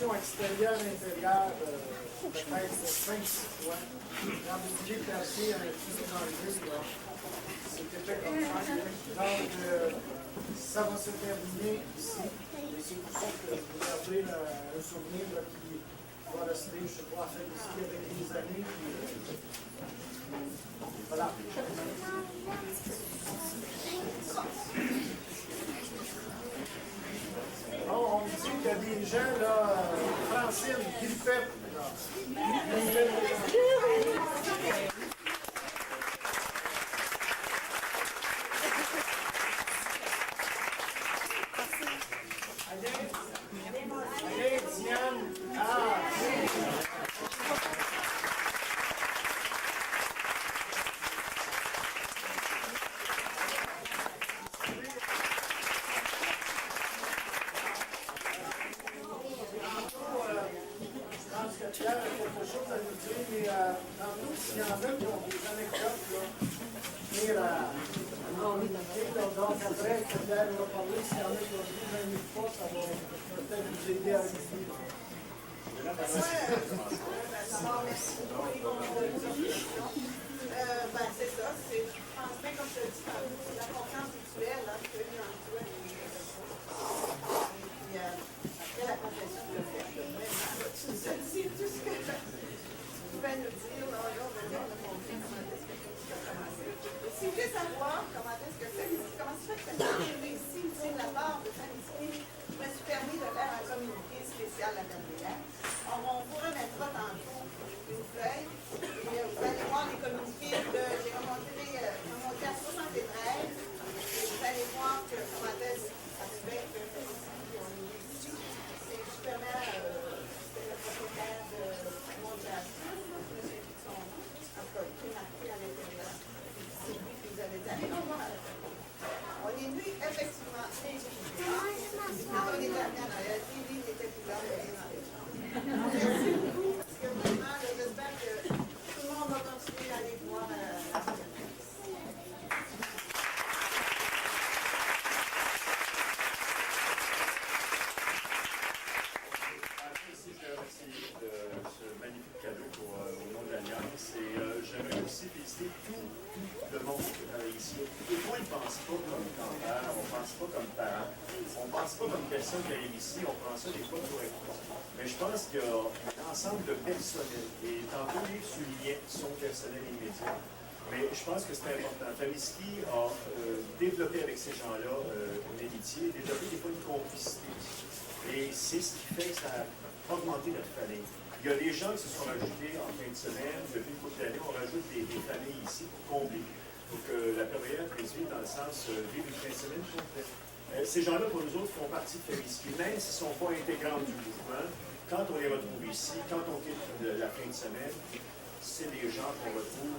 construction extérieure-intérieure de près de 5-6 fois. Quand vous disiez placer un petit dans le disque, c'était fait comme ça. Donc, ça va se terminer ici. Et c'est pour ça que vous gardez un souvenir là, qui va rester, je sais pas, fait ici avec les années. Puis, voilà. Bon, on me dit qu'il y a des gens, là, Francine, qui le fait. Allez, Diane. Ah, Pierre a quelque chose à nous dire, mais tantôt, s'il y en a qui ont des anecdotes, venir à donc après, que Pierre va parler, s'il y en a qui ont dit 20 000 fois, ça va peut-être nous aider à réussir. Merci pour les contributions. C'est ça, je pense bien, comme je le dis tantôt, c'est la confiance mutuelle que lui en toi. Et puis, après la confession que je fais, tu nous as dit tout ce que tu pouvais nous dire. Là, on a compris comment est-ce que tu as commencé. Et si vous voulez savoir comment est-ce que comment ça fait que tu as réussi de la part de Fanny, je me suis permis de faire un communiqué spécial à Gabrielle. On vous remettra tantôt une feuille et vous allez voir les communiqués j'ai remonté à 73 et vous allez voir comment est-ce que ça se fait que on est ici. C'est justement le propriétaire de Mondiation, je me souviens de son nom, en tout cas, qui est marqué à l'intérieur. C'est lui qui vous avait dit, allez nous voir à la feuille. On est venu effectivement individuellement. Quand on est arrivé en Noël, lui, il était plus là, il est dans les chambres. Merci beaucoup, parce que vraiment, j'espère que tout le monde va continuer à aller voir la feuille. De ce magnifique cadeau au nom de l'Alliance. Et j'aimerais aussi féliciter tout le monde ici. Et moi, ils ne pensent pas comme campagne, on ne pense pas comme parents, on ne pense pas comme personne qui arrive ici, on prend ça des fois pour important. Mais je pense qu'il y a un ensemble de personnel. Et tantôt, il soulignait son personnel immédiat. Mais je pense que c'est important. Famiski a développé avec ces gens-là une amitié, développé des fois une complicité. Et c'est ce qui fait que ça a augmenté notre famille. Il y a des gens qui se sont rajoutés en fin de semaine, depuis une couple d'années, on rajoute des familles ici pour combler. Donc la période réduite dans le sens vivre une fin de semaine complète. Ces gens-là, pour nous autres, font partie de Famiski, même s'ils ne sont pas intégrants du mouvement. Quand on les retrouve ici, quand on quitte la fin de semaine, c'est des gens qu'on retrouve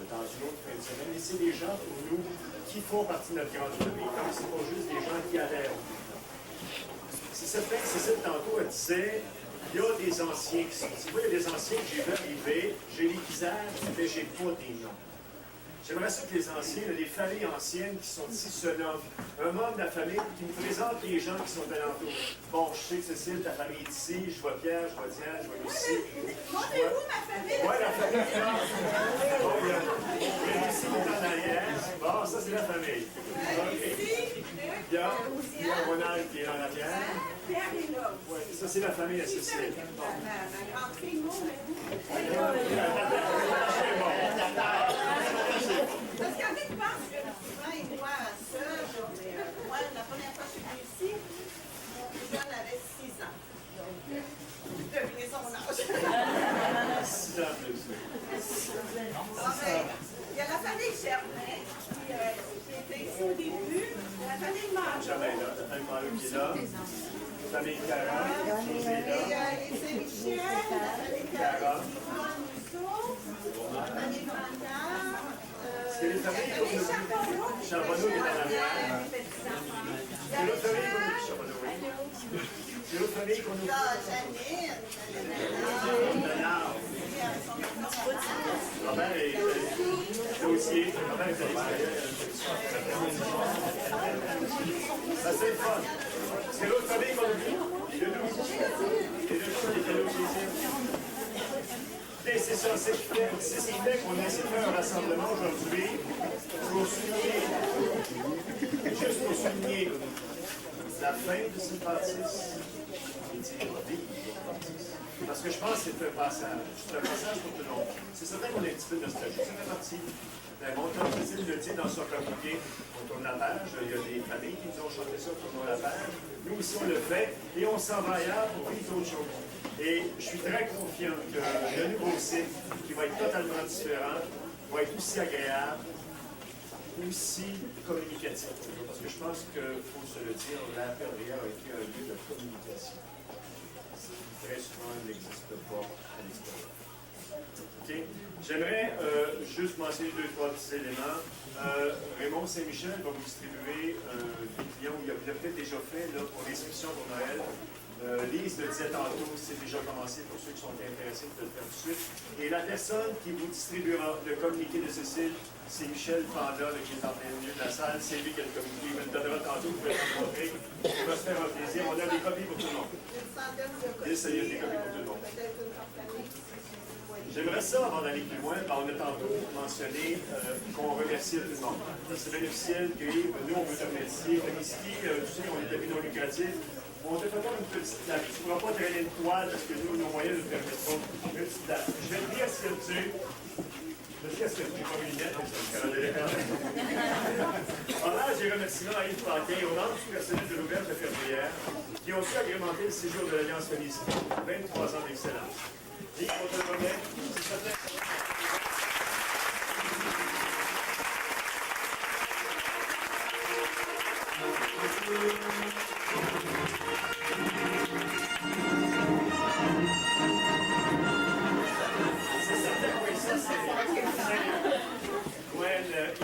dans une autre fin de semaine. Et c'est des gens pour nous qui font partie de notre grande famille. Donc, ce n'est pas juste des gens qui adhèrent au mouvement. C'est certain que Cécile, tantôt, elle disait, il y a des anciens qui sont ici. Moi, il y a des anciens que j'ai vu arriver, j'ai les visages, mais j'ai pas des noms. J'aimerais ça que les anciens, les familles anciennes qui sont ici se nomment. Un membre de la famille qui me présente les gens qui sont alentour. Bon, je sais que Cécile, ta famille est ici, je vois Pierre, je vois Diane, je vois Lucie. Montrez-vous ma famille! Oui, la famille. Bon, il y a Lucie qui est en arrière. Bon, ça, c'est la famille. Il y a Ronald qui est en arrière. Pierre est là. Oui, ça, c'est la famille à Cécile. Ma grande fille, moi, parce qu'il y en a qui pensent que souvent ils voient seul. Moi, la première fois que je suis venue ici, mon plus jeune avait 6 ans. Donc, devinez son âge. 6 ans plus. Il y a la famille Germain qui était ici au début. La famille Marlon. Jamais là, la famille Marlon qui est là. La famille Cara, qui est là. Et c'est Michel, la famille Cara. La famille Brandard. C'est les familles qu'on a. Charbonneau est en arrière. C'est l'autre famille qu'on a. Charbonneau, oui. C'est l'autre famille qu'on a. Janine. Robert est dossier. Robert est ça, c'est le fun. C'est l'autre famille qu'on a vu. Et de nous. sur les cadeaux plaisir. Et c'est ça, c'est ce qui fait qu'on essaie de faire un rassemblement aujourd'hui pour souligner, juste pour souligner la fin de cette bâtisse et dire vive cette bâtisse. Parce que je pense que c'est un passage. C'est un passage pour tout le monde. C'est certain qu'on est un petit peu nostalgique. Ça fait partie. Mon tante Cécile le dit dans son communiqué, on tourne la page. Il y a des familles qui nous ont chanté ça, on tourne la page. Nous aussi, on le fait. Et on s'en va ailleurs pour vivre d'autres choses. Et je suis très confiant que le nouveau site, qui va être totalement différent, va être aussi agréable, aussi communicatif. Parce que je pense qu'il faut se le dire, la Perdrière a été un lieu de communication. Très souvent, n'existe pas à l'extérieur. Okay. J'aimerais juste mentionner 2-3 petits éléments. Raymond Saint-Michel va vous distribuer des clients où il a peut-être déjà fait là, pour l'inscription pour Noël. Lise le disait tantôt, c'est déjà commencé pour ceux qui sont intéressés de le faire tout de suite. Et la personne qui vous distribuera le communiqué de Cécile, c'est Michel Panda, qui est en plein milieu de la salle. C'est lui qui a le communiqué. Il me le donnera tantôt, vous pouvez le rencontrer. Il va se faire un plaisir. On a des copies pour tout le monde. Une centaine de copies. Il y a des copies pour tout le monde. Peut-être une compagnie. J'aimerais ça, avant d'aller plus loin, on a tantôt mentionné qu'on remercie tout le monde. C'est bien officiel que nous, on veut te remercier. Ici, tu sais, on est habits non lucratifs. On te fait pas une petite table. Tu ne pourras pas traîner une toile parce que nous, nos moyens ne nous permettent pas. Une petite table. Je vais te dire ce que tu es. Je vais te dire ce que tu es comme une lettre, hommage et remerciements à Yves Paquin, aux membres du personnel de l'auberge de Fermière, qui ont su agrémenter le séjour de l'Alliance Félicité. 23 ans d'excellence. Yves, on te le remet. C'est certain.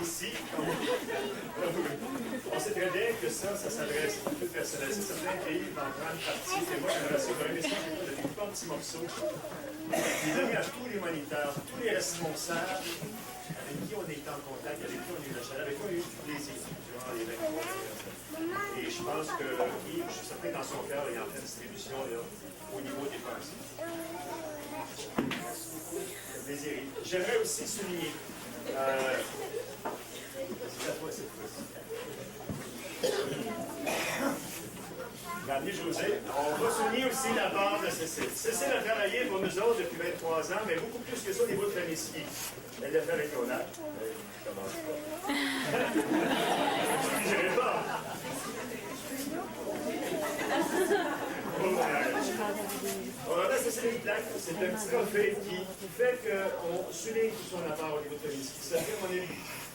Ici, on sait très bien que ça s'adresse à tout le personnel. C'est certain qu'il va en grande partie. Et moi, j'aimerais ça donner des petits morceaux. Les donner à tous les moniteurs, tous les responsables avec qui on est en contact, avec qui on est de chaleur, avec qui on a eu du plaisir durant les 23 ans. Et je pense que Yves, je suis certain dans son cœur, il est en pleine distribution là, au niveau des pensées. Plaisir. J'aimerais aussi souligner. C'est à toi cette fois-ci. Regardez, José, on va souligner aussi la part de Cécile. Cécile a travaillé pour nous autres depuis 23 ans, mais beaucoup plus que ça au niveau de l'amitié. Elle l'a fait avec Ronald. Je commence pas. Je ne dirai pas. On a Cécile une plaque, c'est un petit trophée qui fait qu'on souligne tout son apport au niveau de l'amitié. Ça fait mon ami.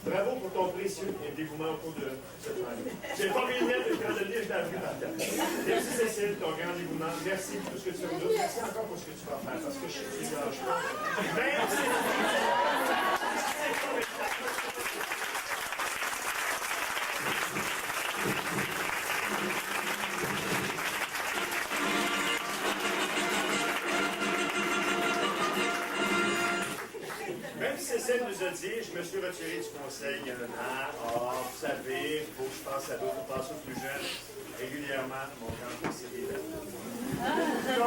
Bravo pour ton précieux dévouement au cours de cette année. J'ai pas mis une lettre de quand je l'ai appris par terre. Merci Cécile, ton grand dévouement. Merci pour tout ce que tu nous donnes. Merci encore pour ce que tu vas faire, parce que je sais que tu lâches pas. Merci. Même si Cécile nous a dit, je me suis retiré du conseil il y a un an. Vous savez, il faut que je pense à d'autres, passer aux plus jeunes. Régulièrement, mon grand c'est des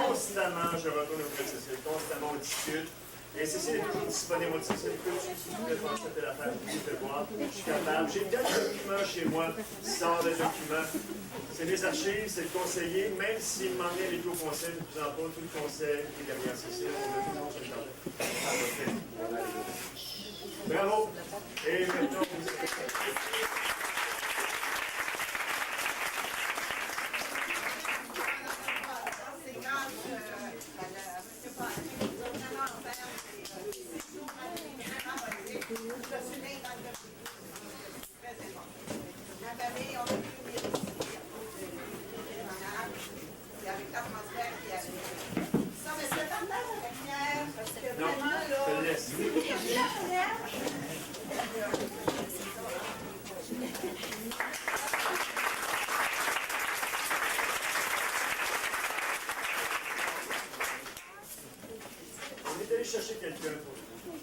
constamment, je retourne auprès de Cécile, constamment on discute. Et Cécile est toujours disponible. Moi, Cécile, écoute, tu peux faire cette affaire, tu peux voir. Je suis capable. J'ai 4 documents chez moi, 100 de documents. C'est mes archives, c'est le conseiller. Même s'il m'emmenait avec au conseil, de plus en plus, tout le conseil est derrière Cécile. On a toujours ce genre de. Bravo. Et maintenant, vous chercher quelqu'un pour vous.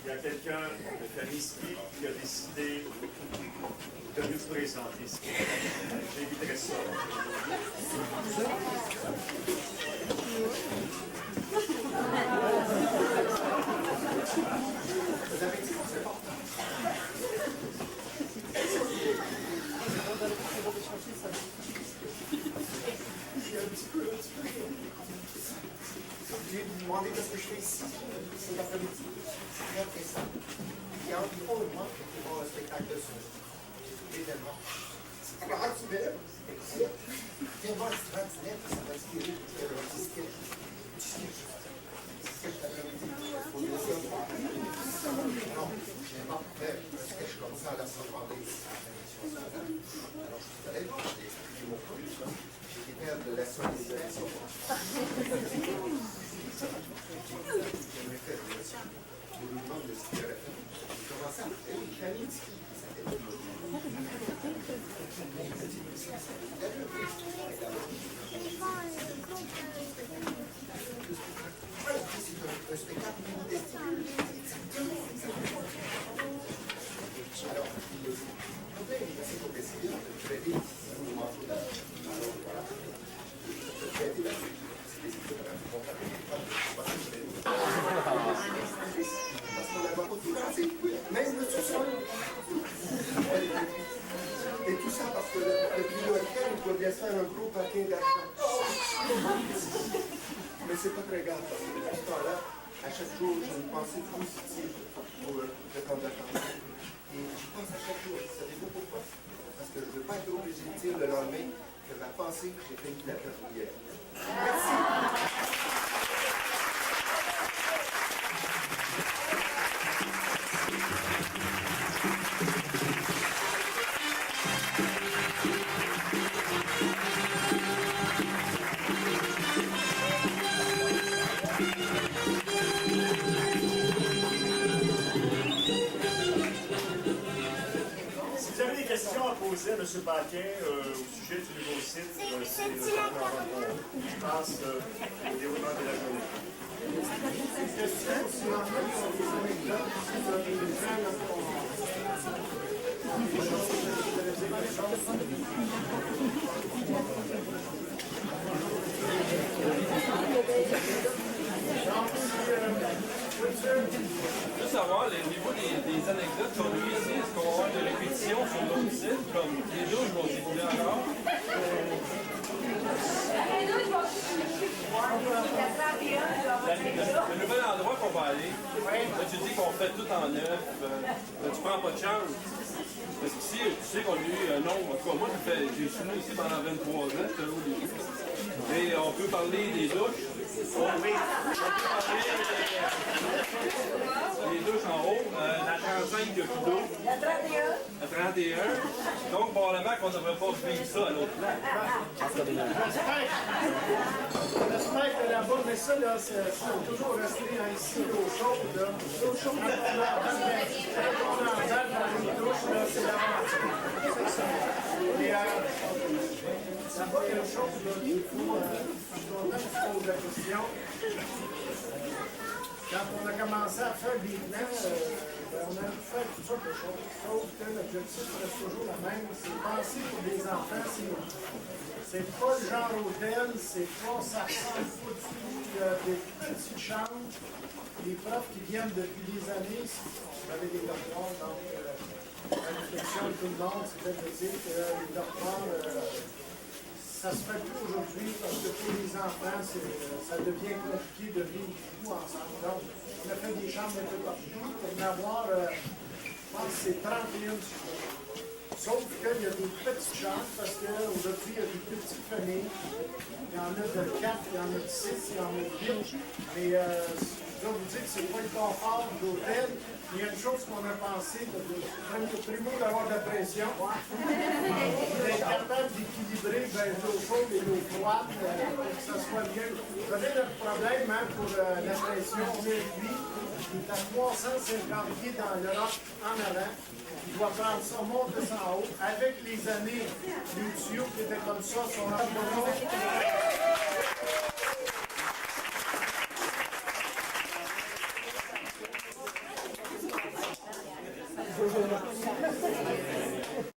Il y a quelqu'un de Faniski qui a décidé de nous présenter. J'inviterai ça. J'ai demandé qu'est-ce que je fais ici cet après-midi. C'est très très simple. Il y a environ un mois que je voir un spectacle de son. Évidemment. Alors, tu veux, viens voir le festival du net, ça va inspirer un petit sketch. Sketch d'après-midi. Faut le laisser en parler. Non, j'invente un sketch comme ça à la salle parler ici. Alors, je suis allé, j'ai expliqué mon produit. J'ai peur de la solisation. J'ai fait pour lui demander de ce qu'il avait fait. J'ai commencé à faire une famille de ski. C'est un spectacle modeste. Alors, il est assez complexe. Je vais dire, vous mangez. Alors, voilà. Je vais dire là-dessus. Parce qu'on a beaucoup de français, même le sous-sol. Et tout ça parce que le prioritaire, il doit bien faire un gros paquet d'argent. Mais c'est pas très grave parce que depuis ce temps-là, à chaque jour, j'ai une pensée positive pour le temps de vacances. Et je pense à chaque jour. Savez-vous pourquoi? Parce que je ne veux pas être obligé de dire le lendemain que ma pensée, j'ai failli la perdre hier. Merci. Si vous avez des questions à poser à M. Paquin au sujet du nouveau site, c'est le temps je passe au déroulement de la journée. Question sur l'anecdote, Je veux savoir, au niveau des anecdotes qu'on a eues ici, est-ce qu'on va avoir des répétitions sur l'autre site, comme les douches vont s'écouler encore? Le nouvel endroit qu'on va aller, là, tu dis qu'on fait tout en neuf, tu prends pas de chance. Parce qu'ici, tu sais qu'on a eu un nombre, en tout cas moi j'ai soumis ici pendant 23 ans, c'était là au début. Et on peut parler des douches. On peut parler des douches en haut, la 35 il y a plus d'eau. La 31. Donc probablement qu'on ne devrait pas vivre ça à l'autre plan. j'espère que là-bas, mais ça, là, c'est toujours resté ici, l'eau chaude, là. L'eau chaude, quand on emballe dans les douches, là, c'est l'aventure. Et là-bas, il y a une chose, là, il faut, je suis content que tu poses la question. Quand on a commencé à faire des plans, on a fait toutes sortes de choses, sauf que l'objectif reste toujours le même, c'est penser pour des enfants, c'est pas le genre hôtel, c'est pas, ça ressemble pas du tout, il y a des petites chambres, les profs qui viennent depuis des années, vous avez des dortoirs, donc la réflexion de tout le monde, c'était de dire que les dortoirs, ça se fait plus aujourd'hui parce que pour les enfants, ça devient compliqué de vivre tout ensemble. Donc, on a fait des chambres un peu partout pour en avoir, je pense que c'est 31 sauf qu'il y a des petites chambres parce qu'aujourd'hui, il y a des petites familles. Il y en a de 4, il y en a de 6, il y en a de 8. Mais je dois vous dire que c'est pas le confort d'hôtel. Il y a une chose qu'on a pensé, primo d'avoir de la pression. D'être capable d'équilibrer l'eau chaude et l'eau froide pour que ça soit bien. Vous avez le problème hein, pour la pression, on est lui, il est à 350 pieds dans l'Europe en avant. Il doit prendre ça, monter ça en haut. Avec les années, les tuyaux qui étaient comme ça sont là.